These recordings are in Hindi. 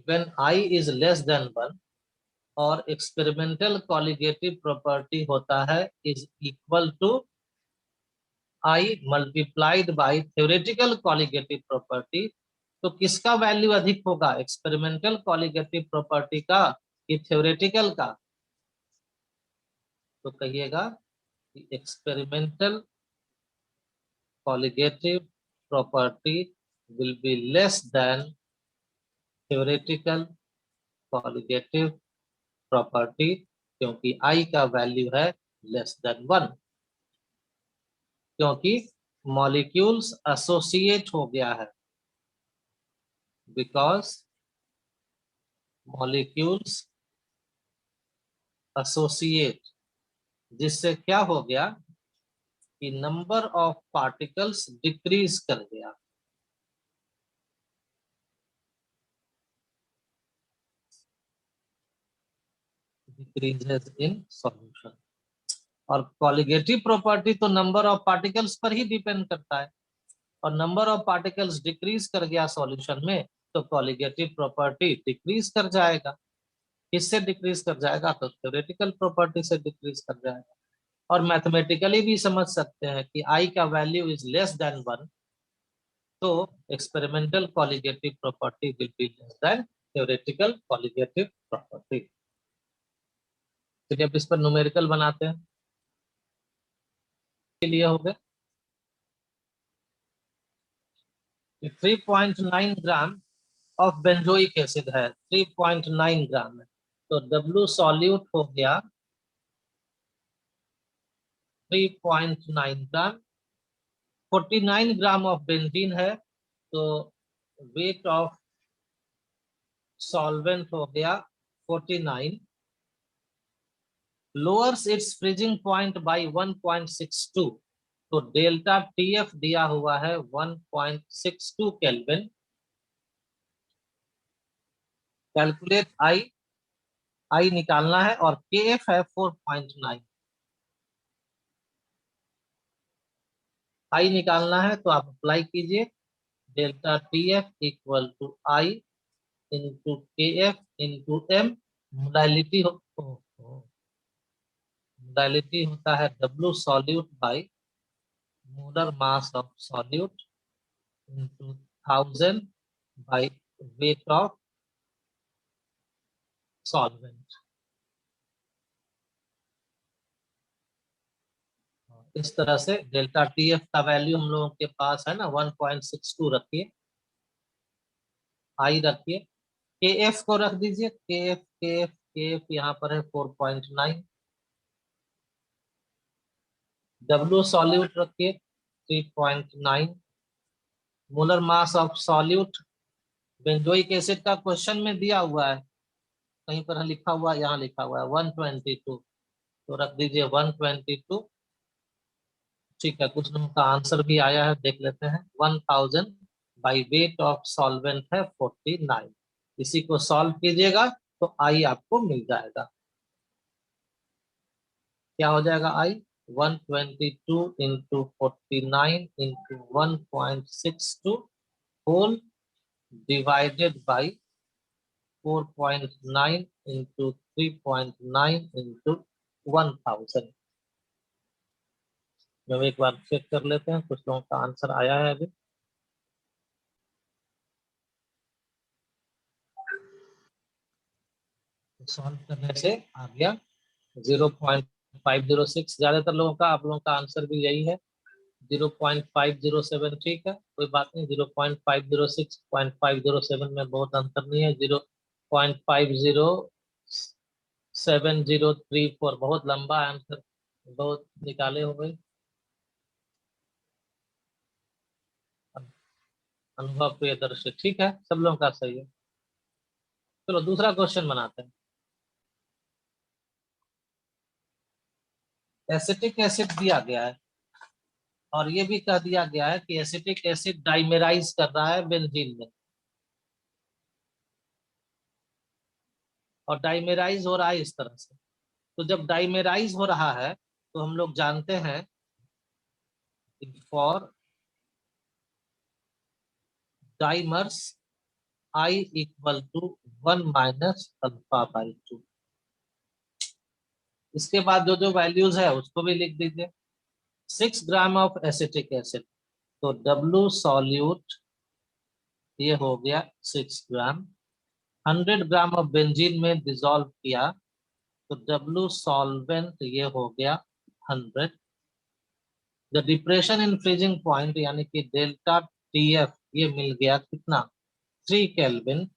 when I is less than 1 और एक्सपेरिमेंटल कॉलिगेटिव प्रॉपर्टी होता है is equal to I multiplied by theoretical colligative property, तो किसका वैल्यू अधिक होगा, एक्सपेरिमेंटल कॉलिगेटिव प्रॉपर्टी का कि थ्योरेटिकल का? तो कहिएगा कि experimental colligative property will be less than theoretical colligative property, क्योंकि I का वैल्यू है लेस देन 1, क्योंकि मॉलिक्यूल्स एसोसिएट हो गया है, बिकॉज मॉलिक्यूल्स एसोसिएट, जिससे क्या हो गया कि नंबर ऑफ पार्टिकल्स डिक्रीज कर गया। Decreases in solution. और कॉलिगेटिव प्रॉपर्टी तो नंबर ऑफ पार्टिकल्स पर ही डिपेंड करता है, और नंबर ऑफ पार्टिकल्स डिक्रीज कर गया सॉल्यूशन में, तो कॉलिगेटिव प्रॉपर्टी डिक्रीज कर जाएगा। किससे डिक्रीज कर जाएगा? तो थ्योरेटिकल प्रॉपर्टी से डिक्रीज कर जाएगा। और मैथमेटिकली भी समझ सकते हैं कि I का वैल्यू इज लेस देन 1, तो experimental colligative property will be less than theoretical colligative property. चलिए अब इस पर न्यूमेरिकल बनाते हैं। के लिए हो गए 3.9 ग्राम ऑफ बेंजोइक एसिड है, 3.9 ग्राम है, तो W सॉल्यूट हो गया 3.9 ग्राम। 49 ग्राम ऑफ बेंजीन है, तो वेट ऑफ सॉल्वेंट हो गया 49, lowers it's freezing point by 1.62, तो डेल्टा TF दिया हुआ है 1.62 केल्विन। कैलकुलेट I निकालना है और KF है 4.9। I निकालना है तो आप अप्लाई कीजिए, delta TF equal to I into KF into M। Molality molality होता है W solute by molar mass of solute into 1000 by weight of solvent. इस तरह से डेल्टा TF का वैल्यू हम लोगों के पास है ना 1.62 रखिए, I रखिए, KF को रख दीजिए, KF यहाँ पर है 4.9, W सॉल्यूट रखिए 3.9, molar mass of solute benzoic acid का क्वेश्चन में दिया हुआ है, कहीं पर लिखा हुआ है, यहाँ लिखा हुआ है 122, तो रख दीजिए 122। ठीक है, कुछ लोगों का आंसर भी आया है, देख लेते हैं। 1000 बाई वेट ऑफ सॉल्वेंट है 49, इसी को सॉल्व कीजिएगा तो I आपको मिल जाएगा। क्या हो जाएगा I? 122 into 49 into 1.62 whole divided by 4.9 into 3.9 into 1000। जब एक बार चेक कर लेते हैं, कुछ लोगों का आंसर आया है अभी। सॉल्व करने से आ गया 0.506। ज्यादातर लोगों का, आप लोगों का आंसर भी यही है 0.507। ठीक है, कोई बात नहीं, 0.506 0.507 में बहुत अंतर नहीं है। 0.50734 बहुत लंबा आंसर, बहुत निकाले हो गए। अनुभव प्रियदर्शी, ठीक है, सब लोगों का सही है। चलो दूसरा क्वेश्चन बनाते हैं। एसिटिक एसिड दिया गया है और ये भी कह दिया गया है कि एसिटिक एसिड डाइमेराइज कर रहा है बेंजीन में, और डाइमेराइज हो रहा है इस तरह से। तो जब डाइमेराइज हो रहा है तो हम लोग जानते हैं for dimers I equal to 1 minus alpha by 2। इसके बाद जो जो वैल्यूज है उसको भी लिख दीजिए। 6 ग्राम ऑफ एसिटिक एसिड, तो W सॉल्यूट ये हो गया 6 ग्राम। 100 ग्राम ऑफ बेंजीन में डिसॉल्व किया तो W सॉल्वेंट ये हो गया 100। The depression in freezing point यानी कि डेल्टा TF ये मिल गया कितना 3 केल्विन।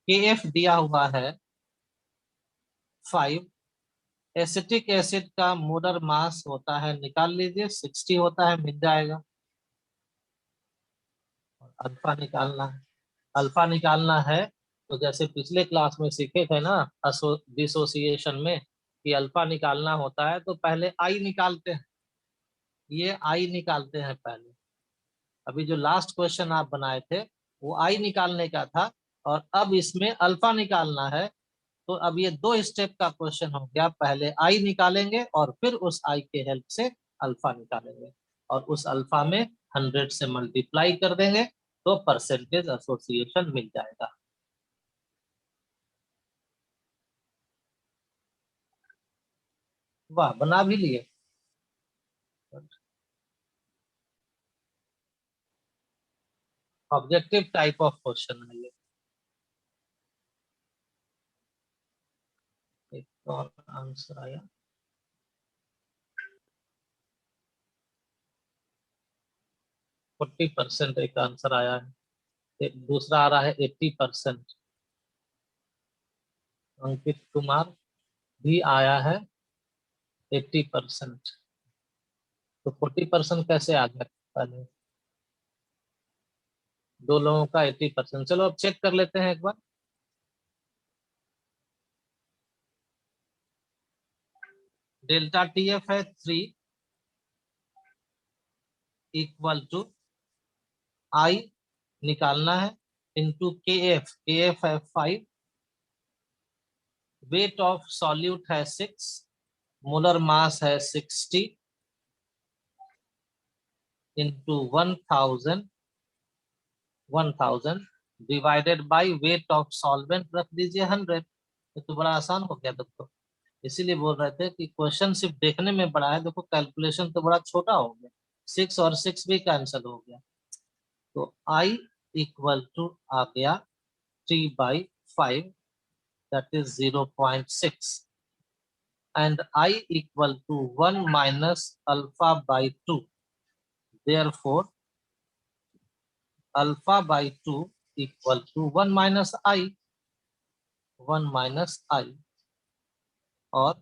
KF दिया हुआ है 5। एसिटिक एसिड का मोलर मास होता है, निकाल लीजिए 60 होता है, मिल जाएगा। अल्फा निकालना है। अल्फा निकालना है तो जैसे पिछले क्लास में सीखे थे ना डिसोसिएशन में कि अल्फा निकालना होता है तो पहले आई निकालते हैं, ये आई निकालते हैं पहले। अभी जो लास्ट क्वेश्चन आप बनाए थे वो आई निकालने का था, और अब इसमें अल्फा निकालना है। तो अब ये दो स्टेप का क्वेश्चन हो गया, पहले आई निकालेंगे और फिर उस आई के हेल्प से अल्फा निकालेंगे, और उस अल्फा में 100 से मल्टीप्लाई कर देंगे तो परसेंटेज एसोसिएशन मिल जाएगा। वाह, बना भी लिए। ऑब्जेक्टिव टाइप ऑफ क्वेश्चन है ये। एक और आंसर आया, 40% एक आंसर आया है, एक दूसरा आ रहा है 80%। अंकित कुमार भी आया है 80%। तो 40% कैसे आ गया पहले? दो लोगों का 80%। चलो अब चेक कर लेते हैं एक बार। डेल्टा TF है 3 इक्वल टू I निकालना है इंटू KF, KF है 5, वेट ऑफ सॉल्यूट है 6, मोलर मास है 60 into 1000 divided by weight of solvent रख दीजिए 100। ये तो बड़ा आसान हो गया दोस्तों। इसीलिए बोल रहे थे कि क्वेश्चन सिर्फ देखने में बड़ा है, देखो कैलकुलेशन तो बड़ा छोटा हो गया। 6 और 6 भी कैंसिल हो गया, तो I इक्वल टू आ गया 3/5, that is 0.6, and I equal to 1 minus alpha by 2. Therefore, alpha by 2 equal to 1 minus I, 1 minus I, और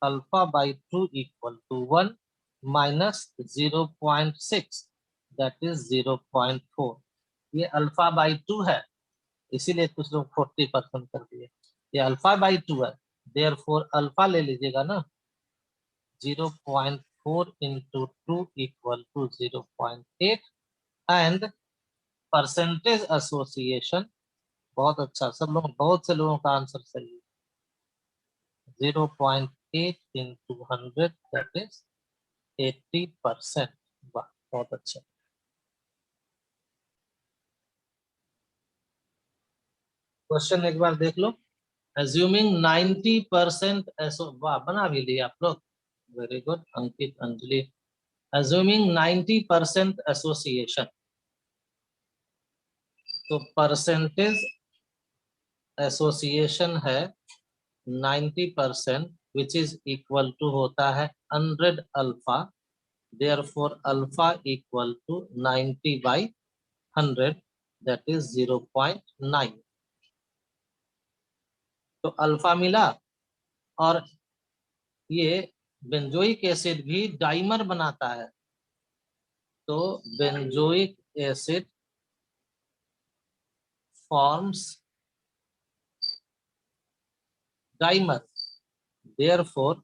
alpha by 2 equal to 1 minus 0.6, that is 0.4। ये अल्फा बाई 2 है, इसीलिए कुछ लोग 40% कर दिए। ये अल्फा बाई 2 है, देयरफॉर अल्फा ले लीजिएगा ना। 0.4 into 2 equal to 0.8, and percentage association बहुत अच्छा, सब लोग, बहुत से लोगों का आंसर सही है। 0.8 into 100, that is 80%। वाह, बहुत अच्छा। क्वेश्चन एक बार देख लो। Assuming 90% ऐसो, वाह बना भी लिया आप लोग, वेरी गुड अंकित अंजलि। Assuming 90% एसोसिएशन, तो परसेंटेज एसोसिएशन है 90%, विच इज इक्वल टू होता है 100 alpha. Therefore alpha equal to 90/100, that is 0.9। तो अल्फा मिला, और ये बेंजोइक एसिड भी डाइमर बनाता है, तो benzoic acid forms dimer. Therefore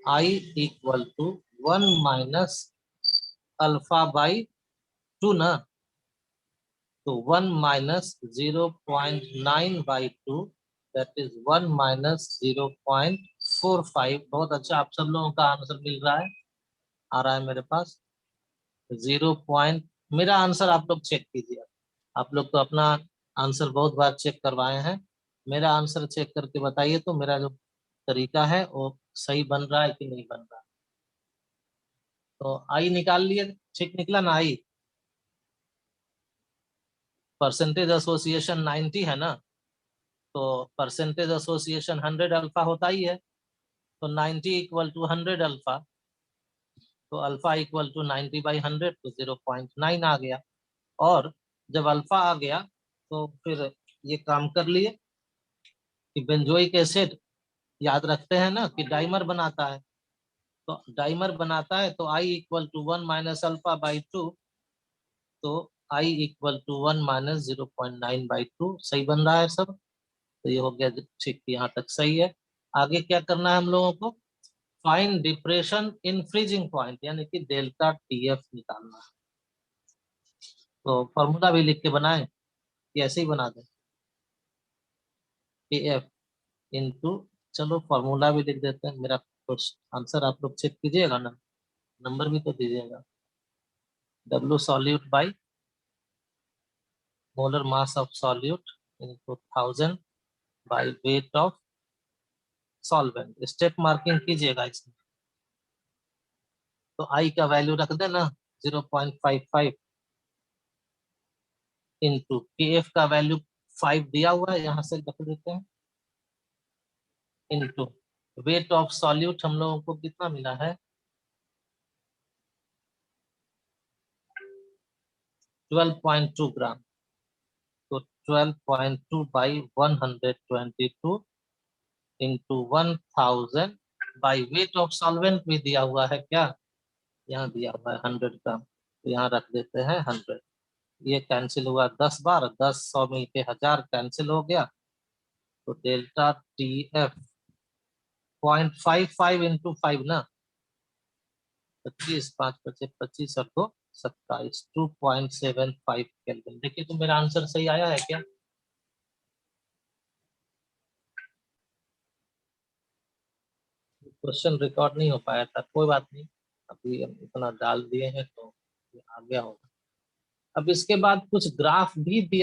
I equal to 1 minus alpha by 2 ना, तो 1 माइनस 0.9/2, दैट इज 1 माइनस 0.45। बहुत अच्छा, आप सब लोगों का आंसर मिल रहा है, आ रहा है मेरे पास। मेरा आंसर आप लोग चेक कीजिए। आप लोग तो अपना आंसर बहुत बार चेक करवाए हैं, मेरा आंसर चेक करके बताइए तो मेरा जो तरीका है वो सही बन रहा है कि नहीं बन रहा। तो आई निकाल लिए, ठीक निकला ना आई? परसेंटेज एसोसिएशन 90 है ना, तो परसेंटेज एसोसिएशन 100 अल्फा होता ही है, तो 90 इक्वल टू 100 अल्फा, तो अल्फा इक्वल टू 90/100, तो 0.9 आ गया। और जब अल्फा आ गया तो फिर ये काम कर लिए कि बेंजोइक एसिड याद रखते हैं ना कि डाइमर बनाता है, तो डाइमर बनाता है तो आई इक्वल टू 1 - अल्फा/2, तो आई इक्वल टू 1 - 0.9/2, सही बन रहा है सब। तो ये हो गया ठीक, यहाँ तक सही है। आगे क्या करना है हम लोगों को? Find depression in freezing point, यानी कि डेल्टा टीएफ निकालना है। तो फॉर्मूला भी लिख के बनाए कि ऐसे ही बना दें? टीएफ इंटू, चलो फॉर्मूला भी लिख देते हैं। मेरा आंसर आप लोग चेक कीजिएगा ना, नंबर भी तो दीजिएगा। W solute by molar mass of solute into 1000 by weight of solvent. Step marking कीजिएगा इसमें। तो आई का वैल्यू रख देना 0.55 इंटू के एफ का वैल्यू 5 दिया हुआ है, यहाँ से रख देते हैं, इंटू वेट ऑफ सॉल्यूट हम लोगों को कितना मिला है, 12.2 ग्राम। तो 12.2 by 122 into 1000 by weight of solvent भी दिया हुआ है क्या, यहाँ दिया हुआ है 100 ग्राम, तो यहाँ रख देते हैं 100। ये कैंसिल हुआ 10 बार, 10 100 मिलके 1000 कैंसिल हो गया, तो डेल्टा टी एफ 0.55 इंटू 5 ना, 25, 5 बचे 25 और 2 27, 2.75 केल्विन। देखिए तो मेरा आंसर सही आया है क्या? क्वेश्चन रिकॉर्ड नहीं हो पाया था, कोई बात नहीं, अभी हम इतना डाल दिए हैं तो ये आ गया होगा। अब इसके बाद कुछ ग्राफ भी दिया